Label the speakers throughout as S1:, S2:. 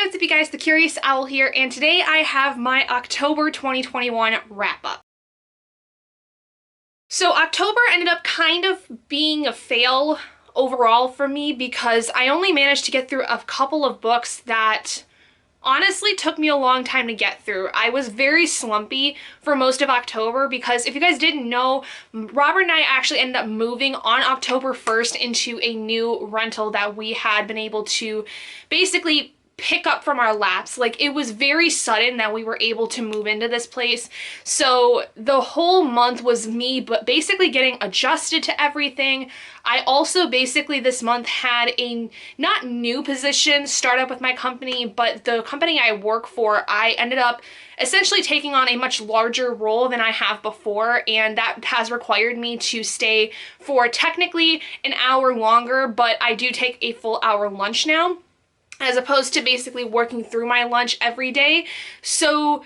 S1: what's up you guys, the Curious Owl here, and today I have my October 2021 wrap-up. So October ended up kind of being a fail overall for me because I only managed to get through a couple of books that honestly took me a long time to get through. I was very slumpy for most of October because if you guys didn't know, Robert and I actually ended up moving on October 1st into a new rental that we had been able to basically pick up from our laps. Like, it was very sudden that we were able to move into this place. So the whole month was me but basically getting adjusted to everything. I also basically this month had a not new position start up with my company, but the company I work for, I ended up essentially taking on a much larger role than I have before, and that has required me to stay for technically an hour longer, but I do take a full hour lunch now, as opposed to basically working through my lunch every day. So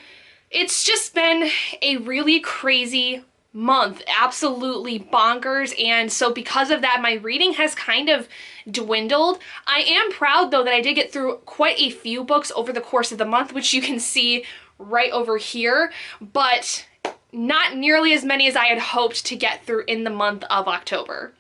S1: it's just been a really crazy month, absolutely bonkers, and so because of that, my reading has kind of dwindled. I am proud though that I did get through quite a few books over the course of the month, which you can see right over here, but not nearly as many as I had hoped to get through in the month of October.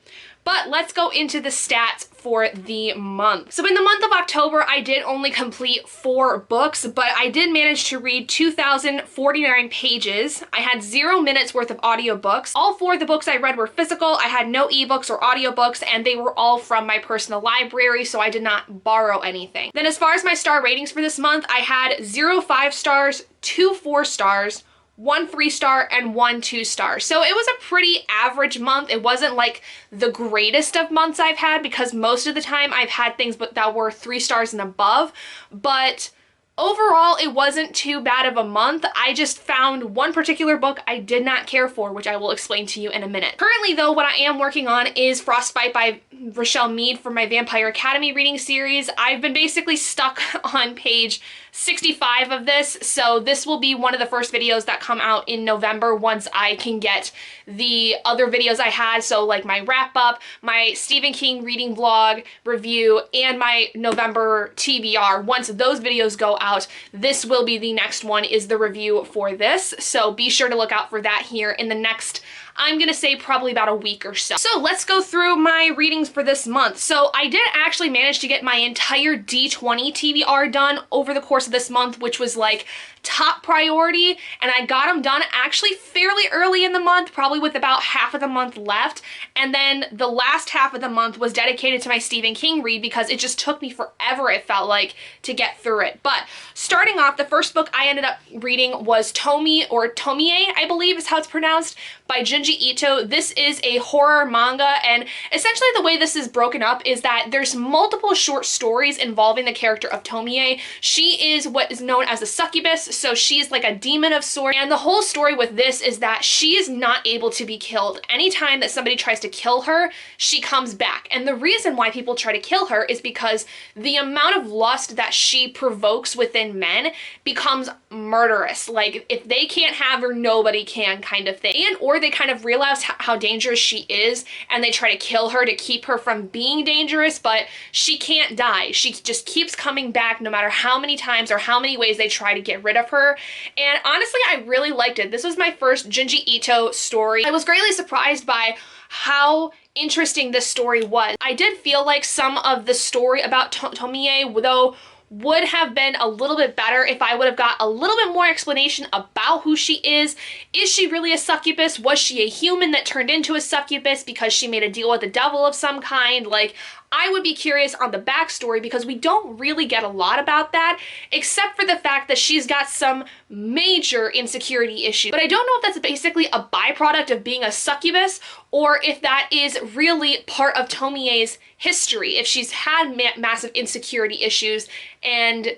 S1: But let's go into the stats for the month. So in the month of October, I did only complete 4 books, but I did manage to read 2,049 pages. I had 0 minutes worth of audiobooks. All 4 of the books I read were physical. I had no ebooks or audiobooks, and they were all from my personal library, so I did not borrow anything. Then as far as my star ratings for this month, I had 0 5-stars, 2 4-stars, 1 3-star, and 1 2-star. So it was a pretty average month. It wasn't like the greatest of months I've had because most of the time I've had things that were 3 stars and above, but overall, it wasn't too bad of a month. I just found one particular book I did not care for, which I will explain to you in a minute. Currently, though, what I am working on is Frostbite by Rochelle Mead for my Vampire Academy reading series. I've been basically stuck on page 65 of this, so this will be one of the first videos that come out in November once I can get the other videos I had, so like my wrap-up, my Stephen King reading vlog review, and my November TBR. Once those videos go out, this will be the next one, is the review for this, so be sure to look out for that here in the next, I'm gonna say probably about a week or so. So let's go through my readings for this month. So I did actually manage to get my entire D20 TBR done over the course of this month, which was like top priority, and I got them done actually fairly early in the month, probably with about half of the month left, and then the last half of the month was dedicated to my Stephen King read because it just took me forever, it felt like, to get through it. But starting off, the first book I ended up reading was Tomi, or Tomie, I believe is how it's pronounced, by Junji Ito. This is a horror manga, and essentially the way this is broken up is that there's multiple short stories involving the character of Tomie. She is what is known as a succubus, so she's like a demon of sorts, and the whole story with this is that she is not able to be killed. Anytime that somebody tries to kill her, she comes back, and the reason why people try to kill her is because the amount of lust that she provokes within men becomes murderous. Like, if they can't have her, nobody can, kind of thing. And or they kind of realize how dangerous she is, and they try to kill her to keep her from being dangerous, but she can't die. She just keeps coming back no matter how many times or how many ways they try to get rid of her. And honestly, I really liked it. This was my first Junji Ito story. I was greatly surprised by how interesting this story was. I did feel like some of the story about Tomie, though, would have been a little bit better if I would have got a little bit more explanation about who she is. Is she really a succubus? Was she a human that turned into a succubus because she made a deal with the devil of some kind? Like, I would be curious on the backstory because we don't really get a lot about that, except for the fact that she's got some major insecurity issues. But I don't know if that's basically a byproduct of being a succubus or if that is really part of Tomie's history, if she's had massive insecurity issues, and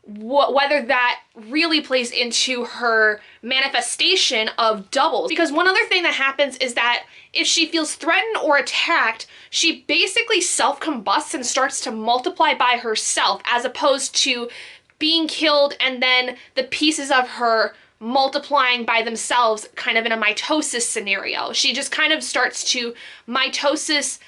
S1: whether that really plays into her manifestation of doubles. Because one other thing that happens is that if she feels threatened or attacked, she basically self-combusts and starts to multiply by herself, as opposed to being killed and then the pieces of her multiplying by themselves, kind of in a mitosis scenario. She just kind of starts to mitosis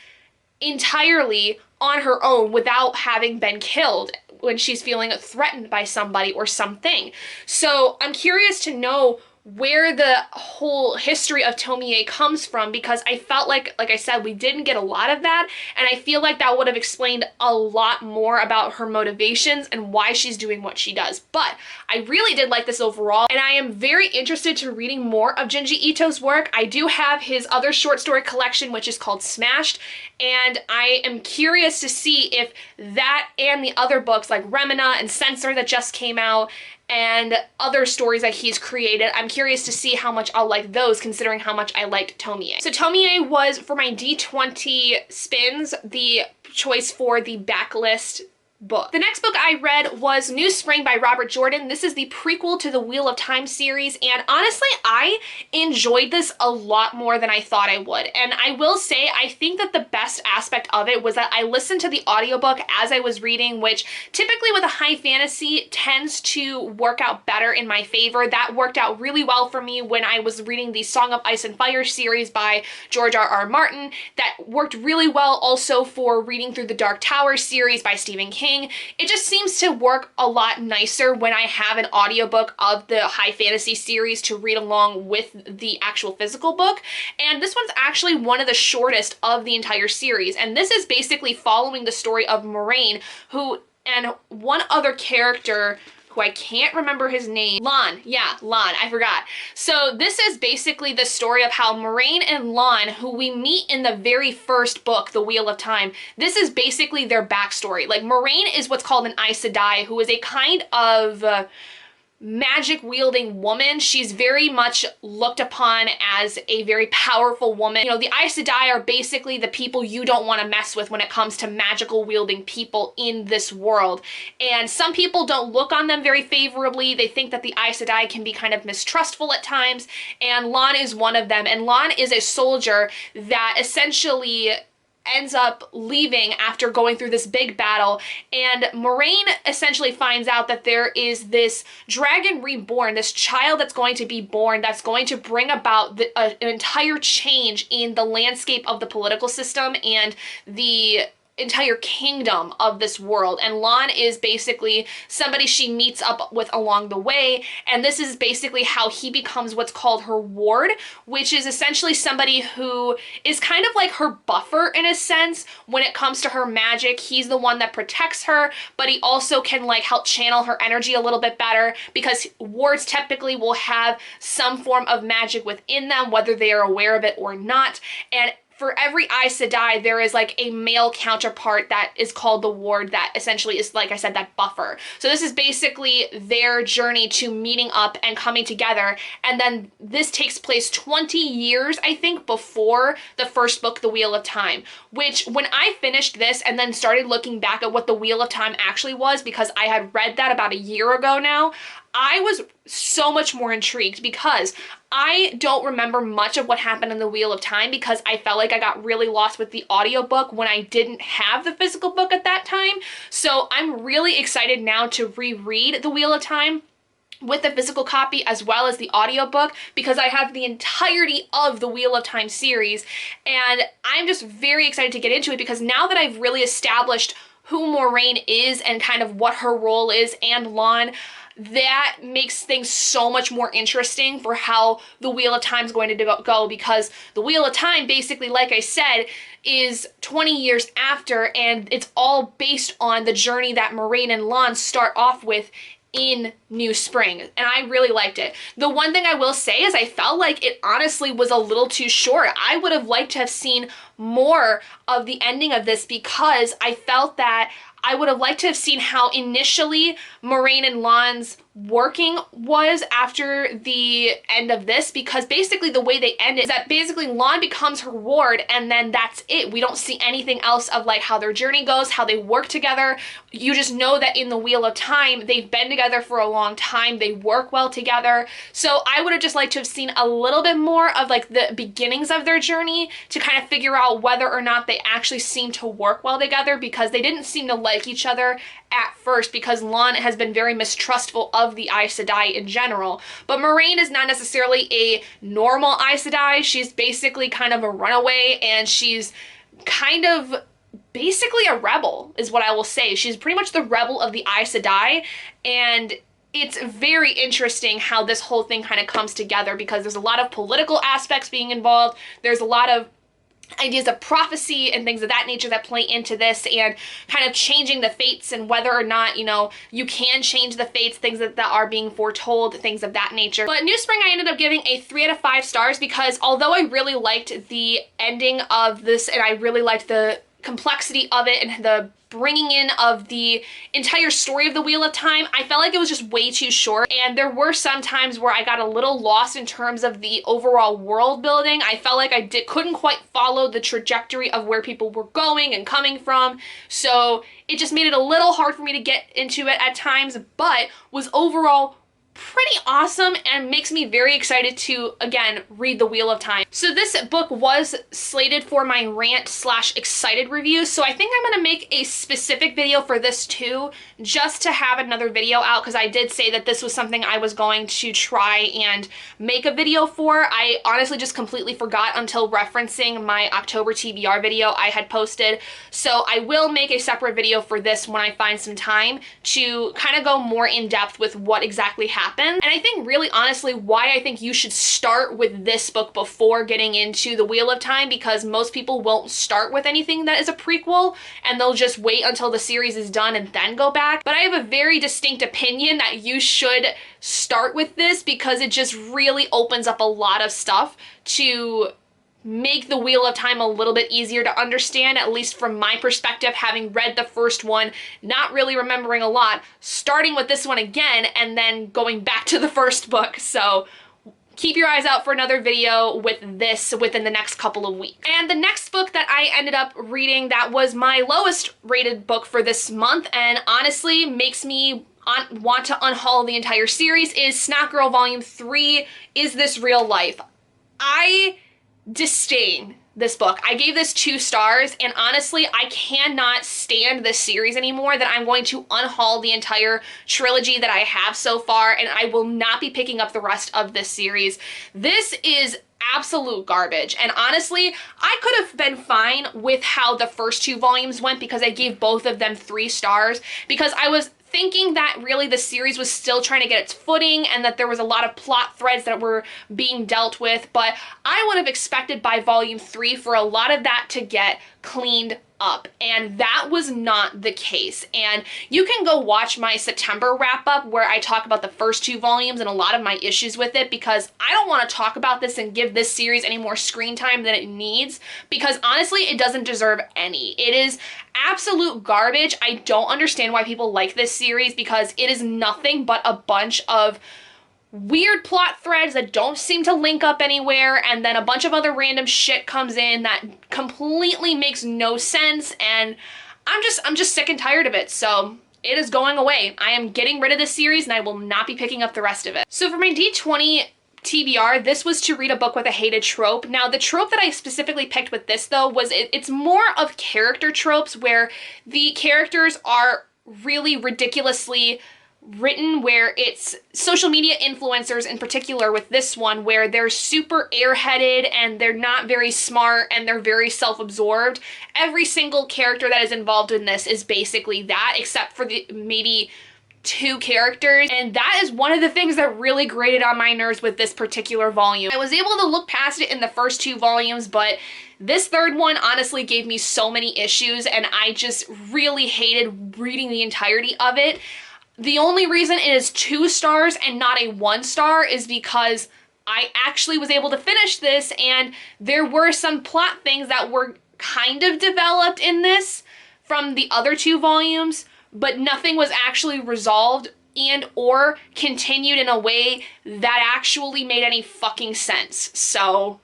S1: entirely on her own without having been killed, when she's feeling threatened by somebody or something. So I'm curious to know where the whole history of Tomie comes from, because I felt like I said, we didn't get a lot of that, and I feel like that would have explained a lot more about her motivations and why she's doing what she does. But I really did like this overall, and I am very interested to reading more of Junji Ito's work. I do have his other short story collection, which is called Smashed, and I am curious to see if that and the other books like Remina and Censor that just came out and other stories that he's created, I'm curious to see how much I'll like those, considering how much I liked Tomie. So Tomie was, for my D20 spins, the choice for the backlist book. The next book I read was New Spring by Robert Jordan. This is the prequel to the Wheel of Time series, and honestly, I enjoyed this a lot more than I thought I would. And I will say, I think that the best aspect of it was that I listened to the audiobook as I was reading, which typically with a high fantasy tends to work out better in my favor. That worked out really well for me when I was reading the Song of Ice and Fire series by George R.R. Martin. That worked really well also for reading through the Dark Tower series by Stephen King. It just seems to work a lot nicer when I have an audiobook of the high fantasy series to read along with the actual physical book. And this one's actually one of the shortest of the entire series. And this is basically following the story of Moraine, who, and one other character who I can't remember his name. Lan, yeah, Lan, I forgot. So this is basically the story of how Moraine and Lan, who we meet in the very first book, The Wheel of Time, this is basically their backstory. Like, Moraine is what's called an Aes Sedai, who is a kind of magic wielding woman. She's very much looked upon as a very powerful woman. You know, the Aes Sedai are basically the people you don't want to mess with when it comes to magical wielding people in this world. And some people don't look on them very favorably. They think that the Aes Sedai can be kind of mistrustful at times, and Lan is one of them. And Lan is a soldier that essentially ends up leaving after going through this big battle, and Moraine essentially finds out that there is this dragon reborn, this child that's going to be born, that's going to bring about an entire change in the landscape of the political system and the entire kingdom of this world. And Lan is basically somebody she meets up with along the way, and this is basically how he becomes what's called her ward, which is essentially somebody who is kind of like her buffer in a sense when it comes to her magic. He's the one that protects her, but he also can like help channel her energy a little bit better, because wards typically will have some form of magic within them, whether they are aware of it or not. And for every Aes Sedai, there is like a male counterpart that is called the ward that essentially is, like I said, that buffer. So this is basically their journey to meeting up and coming together. And then this takes place 20 years, I think, before the first book, The Wheel of Time, which when I finished this and then started looking back at what The Wheel of Time actually was, because I had read that about a year ago now, I was so much more intrigued, because I don't remember much of what happened in The Wheel of Time, because I felt like I got really lost with the audiobook when I didn't have the physical book at that time. So I'm really excited now to reread The Wheel of Time with the physical copy as well as the audiobook, because I have the entirety of the Wheel of Time series, and I'm just very excited to get into it, because now that I've really established who Moraine is and kind of what her role is, and Lan, that makes things so much more interesting for how the Wheel of Time is going to go, because the Wheel of Time, basically, like I said, is 20 years after, and it's all based on the journey that Moraine and Lan start off with in New Spring, and I really liked it. The one thing I will say is I felt like it honestly was a little too short. I would have liked to have seen more of the ending of this, because I felt that I would have liked to have seen how initially Moraine and Lan's working was after the end of this, because basically the way they end it is that basically Lan becomes her ward, and then that's it. We don't see anything else of like how their journey goes, how they work together. You just know that in the Wheel of Time, they've been together for a long time, they work well together. So I would have just liked to have seen a little bit more of like the beginnings of their journey to kind of figure out whether or not they actually seem to work well together, because they didn't seem to like each other at first, because Lan has been very mistrustful of the Aes Sedai in general. But Moraine is not necessarily a normal Aes Sedai. She's basically kind of a runaway, and she's kind of basically a rebel, is what I will say. She's pretty much the rebel of the Aes Sedai, and it's very interesting how this whole thing kind of comes together because there's a lot of political aspects being involved. There's a lot of ideas of prophecy and things of that nature that play into this, and kind of changing the fates and whether or not, you know, you can change the fates, things that are being foretold, things of that nature. But New Spring I ended up giving a 3 out of 5 stars because although I really liked the ending of this and I really liked the complexity of it and the bringing in of the entire story of the Wheel of Time, I felt like it was just way too short, and there were some times where I got a little lost in terms of the overall world building. I felt like I couldn't quite follow the trajectory of where people were going and coming from, so it just made it a little hard for me to get into it at times, but was overall pretty awesome and makes me very excited to, again, read The Wheel of Time. So this book was slated for my rant / excited review, so I think I'm gonna make a specific video for this too, just to have another video out, because I did say that this was something I was going to try and make a video for. I honestly just completely forgot until referencing my October TBR video I had posted, so I will make a separate video for this when I find some time to kind of go more in depth with what exactly happened. And I think really honestly why I think you should start with this book before getting into The Wheel of Time, because most people won't start with anything that is a prequel and they'll just wait until the series is done and then go back. But I have a very distinct opinion that you should start with this because it just really opens up a lot of stuff to make The Wheel of Time a little bit easier to understand, at least from my perspective, having read the first one, not really remembering a lot, starting with this one again, and then going back to the first book. So keep your eyes out for another video with this within the next couple of weeks. And the next book that I ended up reading that was my lowest rated book for this month, and honestly makes me want to unhaul the entire series, is Snack Girl Volume 3, Is This Real Life? I disdain this book. I gave this 2 stars, and honestly, I cannot stand this series anymore, that I'm going to unhaul the entire trilogy that I have so far, and I will not be picking up the rest of this series. This is absolute garbage, and honestly, I could have been fine with how the first 2 volumes went because I gave both of them 3 stars, because I was thinking that really the series was still trying to get its footing and that there was a lot of plot threads that were being dealt with, but I would have expected by volume 3 for a lot of that to get cleaned up, and that was not the case. And you can go watch my September wrap up where I talk about the first 2 volumes and a lot of my issues with it, because I don't want to talk about this and give this series any more screen time than it needs, because honestly it doesn't deserve any. It is absolute garbage. I don't understand why people like this series, because it is nothing but a bunch of weird plot threads that don't seem to link up anywhere, and then a bunch of other random shit comes in that completely makes no sense, and I'm just sick and tired of it. So it is going away. I am getting rid of this series and I will not be picking up the rest of it. So for my D20 TBR, this was to read a book with a hated trope. Now, the trope that I specifically picked with this, though, was it's more of character tropes where the characters are really ridiculously written, where it's social media influencers in particular with this one, where they're super airheaded and they're not very smart and they're very self-absorbed. Every single character that is involved in this is basically that, except for the maybe 2 characters, and that is one of the things that really grated on my nerves with this particular volume. I was able to look past it in the first 2 volumes, but this 3rd one honestly gave me so many issues, and I just really hated reading the entirety of it. The only reason it is 2 stars and not a 1 star is because I actually was able to finish this, and there were some plot things that were kind of developed in this from the other 2 volumes, but nothing was actually resolved and or continued in a way that actually made any fucking sense. So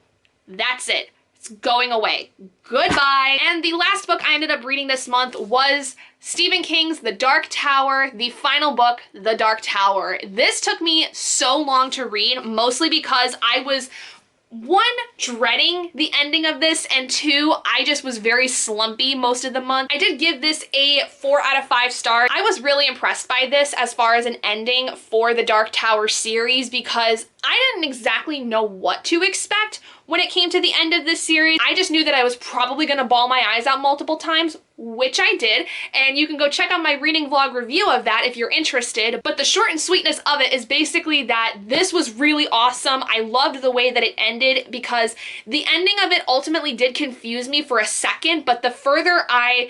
S1: that's it. It's going away. Goodbye. And the last book I ended up reading this month was Stephen King's The Dark Tower, the final book, The Dark Tower. This took me so long to read, mostly because I was one, dreading the ending of this, and two, I just was very slumpy most of the month. I did give this a 4 out of 5 stars. I was really impressed by this as far as an ending for the Dark Tower series because I didn't exactly know what to expect when it came to the end of this series. I just knew that I was probably gonna bawl my eyes out multiple times, which I did, and you can go check out my reading vlog review of that if you're interested. But the short and sweetness of it is basically that this was really awesome. I loved the way that it ended because the ending of it ultimately did confuse me for a second, but the further I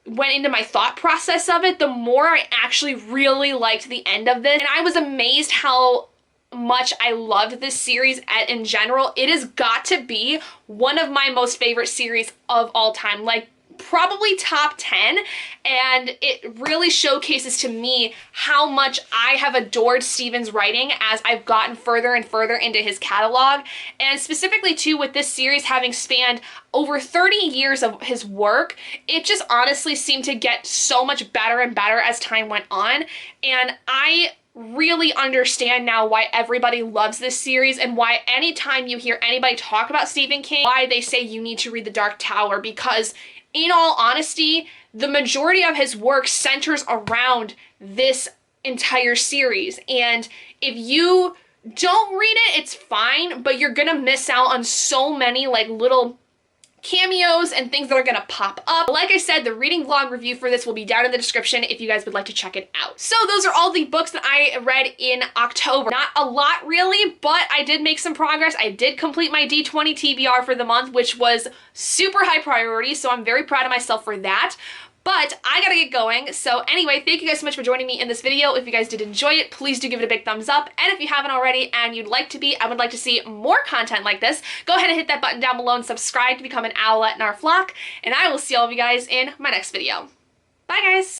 S1: went into my thought process of it, the more I actually really liked the end of this. And I was amazed how much I loved this series in general. It has got to be one of my most favorite series of all time, like probably top 10, and it really showcases to me how much I have adored Stephen's writing as I've gotten further and further into his catalog, and specifically too with this series having spanned over 30 years of his work, it just honestly seemed to get so much better and better as time went on, and I really understand now why everybody loves this series and why anytime you hear anybody talk about Stephen King, why they say you need to read The Dark Tower, because in all honesty, the majority of his work centers around this entire series. And if you don't read it, it's fine, but you're gonna miss out on so many like little cameos and things that are gonna pop up. Like I said, the reading vlog review for this will be down in the description if you guys would like to check it out. So those are all the books that I read in October. Not a lot really, but I did make some progress. I did complete my D20 TBR for the month, which was super high priority, so I'm very proud of myself for that. But I gotta get going. So anyway, thank you guys so much for joining me in this video. If you guys did enjoy it, please do give it a big thumbs up. And if you haven't already and you'd like to be, I would like to see more content like this, go ahead and hit that button down below and subscribe to become an owlet in our flock. And I will see all of you guys in my next video. Bye guys!